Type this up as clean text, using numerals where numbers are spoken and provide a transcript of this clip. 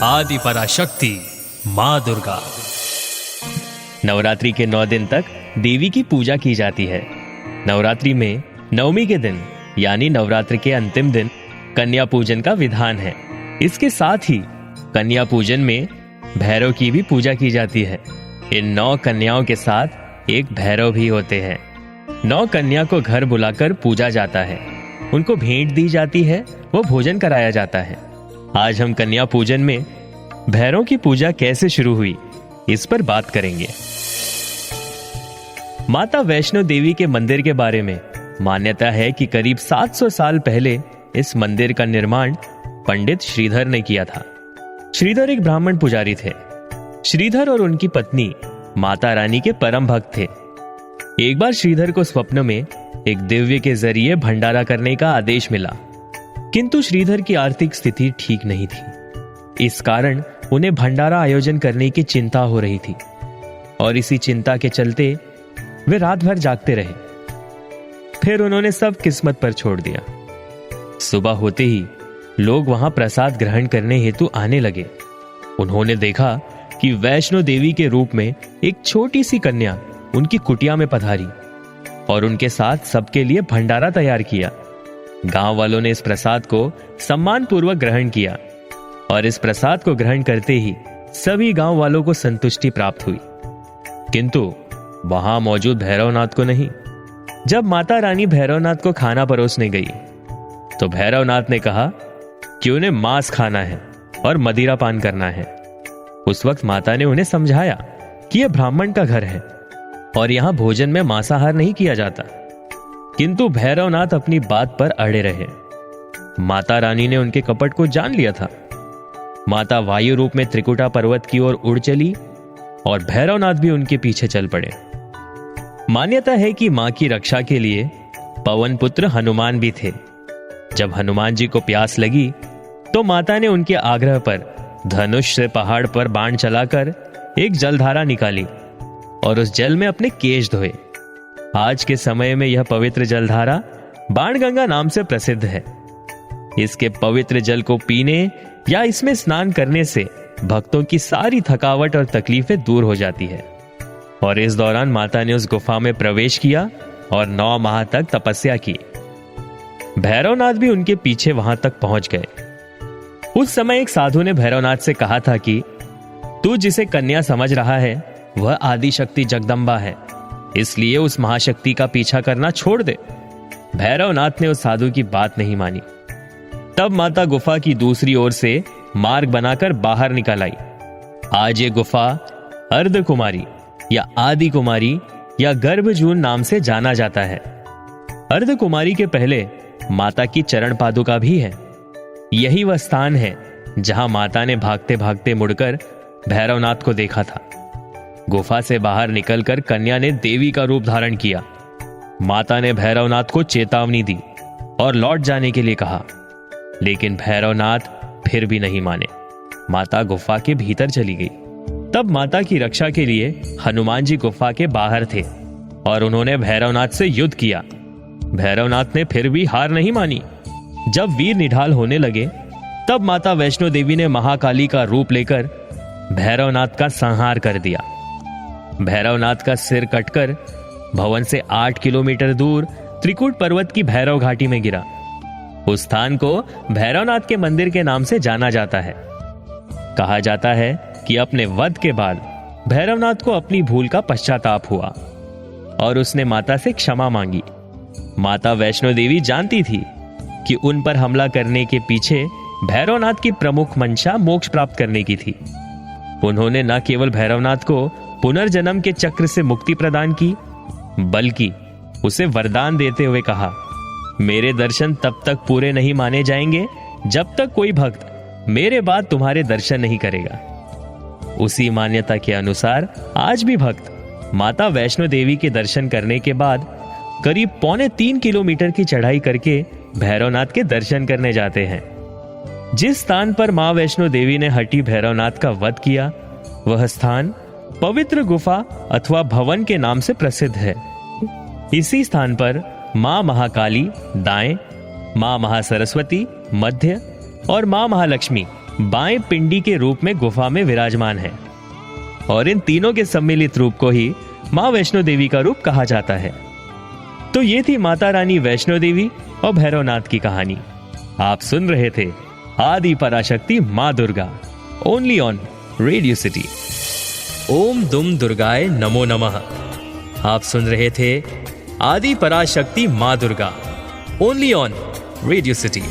आदि पराशक्ति माँ दुर्गा। नवरात्रि के 9 दिन तक देवी की पूजा की जाती है। नवरात्रि में नवमी के दिन यानी नवरात्रि के अंतिम दिन कन्या पूजन का विधान है। इसके साथ ही कन्या पूजन में भैरव की भी पूजा की जाती है। इन 9 कन्याओं के साथ एक भैरव भी होते हैं। 9 कन्या को घर बुलाकर पूजा जाता है, उनको भेंट दी जाती है, वो भोजन कराया जाता है। आज हम कन्या पूजन में भैरव की पूजा कैसे शुरू हुई इस पर बात करेंगे। माता वैष्णो देवी के मंदिर के बारे में मान्यता है कि करीब 700 साल पहले इस मंदिर का निर्माण पंडित श्रीधर ने किया था। श्रीधर एक ब्राह्मण पुजारी थे। श्रीधर और उनकी पत्नी माता रानी के परम भक्त थे। एक बार श्रीधर को स्वप्न में एक दिव्य के जरिए भंडारा करने का आदेश मिला, किंतु श्रीधर की आर्थिक स्थिति ठीक नहीं थी। इस कारण उन्हें भंडारा आयोजन करने की चिंता हो रही थी और इसी चिंता के चलते वे रात भर जागते रहे। फिर उन्होंने सब किस्मत पर छोड़ दिया। सुबह होते ही लोग वहां प्रसाद ग्रहण करने हेतु आने लगे। उन्होंने देखा कि वैष्णो देवी के रूप में एक छोटी सी कन्या उनकी कुटिया में पधारी और उनके साथ सबके लिए भंडारा तैयार किया। गांव वालों ने इस प्रसाद को सम्मान पूर्वक ग्रहण किया और इस प्रसाद को ग्रहण करते ही सभी गांव वालों को संतुष्टि प्राप्त हुई, किंतु वहां मौजूद भैरवनाथ को नहीं। जब माता रानी भैरवनाथ को खाना परोसने गई तो भैरवनाथ ने कहा कि उन्हें मांस खाना है और मदिरा पान करना है। उस वक्त माता ने उन्हें समझाया कि यह ब्राह्मण का घर है और यहां भोजन में मांसाहार नहीं किया जाता, किंतु भैरवनाथ अपनी बात पर अड़े रहे। माता रानी ने उनके कपट को जान लिया था। माता वायु रूप में त्रिकुटा पर्वत की ओर उड़ चली और भैरवनाथ भी उनके पीछे चल पड़े। मान्यता है कि मां की रक्षा के लिए पवन पुत्र हनुमान भी थे। जब हनुमान जी को प्यास लगी तो माता ने उनके आग्रह पर धनुष से पहाड़ पर बाण चलाकर एक जलधारा निकाली और उस जल में अपने केश धोए। आज के समय में यह पवित्र जलधारा बाणगंगा नाम से प्रसिद्ध है। इसके पवित्र जल को पीने या इसमें स्नान करने से भक्तों की सारी थकावट और तकलीफें दूर हो जाती है। और इस दौरान माता ने उस गुफा में प्रवेश किया और 9 माह तक तपस्या की। भैरवनाथ भी उनके पीछे वहां तक पहुंच गए। उस समय एक साधु ने भैरवनाथ से कहा था कि तू जिसे कन्या समझ रहा है वह आदि शक्ति जगदम्बा है, इसलिए उस महाशक्ति का पीछा करना छोड़ दे। भैरवनाथ ने उस साधु की बात नहीं मानी। तब माता गुफा की दूसरी ओर से मार्ग बनाकर बाहर निकल आई। आज ये गुफा अर्ध कुमारी या आदि कुमारी या गर्भजून नाम से जाना जाता है। अर्ध कुमारी के पहले माता की चरण पादुका भी है। यही वह स्थान है जहां माता ने भागते भागते मुड़कर भैरवनाथ को देखा था। गुफा से बाहर निकलकर कन्या ने देवी का रूप धारण किया। माता ने भैरवनाथ को चेतावनी दी और लौट जाने के लिए कहा, लेकिन भैरवनाथ फिर भी नहीं माने। माता गुफा के भीतर चली गई। तब माता की रक्षा के लिए हनुमान जी गुफा के बाहर थे और उन्होंने भैरवनाथ से युद्ध किया। भैरवनाथ ने फिर भी हार नहीं मानी। जब वीर निढाल होने लगे तब माता वैष्णो देवी ने महाकाली का रूप लेकर भैरवनाथ का संहार कर दिया। भैरवनाथ का सिर कटकर भवन से 8 किलोमीटर दूर त्रिकुट पर्वत की भैरव घाटी में गिरा। उस स्थान को भैरवनाथ के मंदिर के नाम से जाना जाता है। कहा जाता है कि अपने वध के बाद भैरवनाथ को अपनी भूल का पश्चाताप हुआ और उसने माता से क्षमा मांगी। माता वैष्णो देवी जानती थी कि उन पर हमला करने के पीछे भैरवनाथ की प्रमुख मंशा मोक्ष प्राप्त करने की थी। उन्होंने न केवल भैरवनाथ को पुनर्जन्म के चक्र से मुक्ति प्रदान की, बल्कि उसे वरदान देते हुए कहा, मेरे दर्शन तब तक पूरे नहीं माने जाएंगे जब तक कोई भक्त मेरे बाद तुम्हारे दर्शन नहीं करेगा। उसी मान्यता के अनुसार आज भी भक्त माता वैष्णो देवी के दर्शन करने के बाद करीब 2.25 किलोमीटर की चढ़ाई करके भैरवनाथ के दर्शन करने जाते हैं। जिस स्थान पर मां वैष्णो देवी ने हटी भैरवनाथ का वध किया वह स्थान पवित्र गुफा अथवा भवन के नाम से प्रसिद्ध है। इसी स्थान पर मां महाकाली दाएं, मां महासरस्वती मध्य और मां महालक्ष्मी बाएं पिंडी के रूप में गुफा में विराजमान है और इन तीनों के सम्मिलित रूप को ही मां वैष्णो देवी का रूप कहा जाता है। तो ये थी माता रानी वैष्णो देवी और भैरवनाथ की कहानी। आप सुन रहे थे आदि पराशक्ति मां Durga, only on radio city. ओम दुम दुर्गाय नमो नमः। आप सुन रहे थे आदि पराशक्ति मां Durga, only on radio city.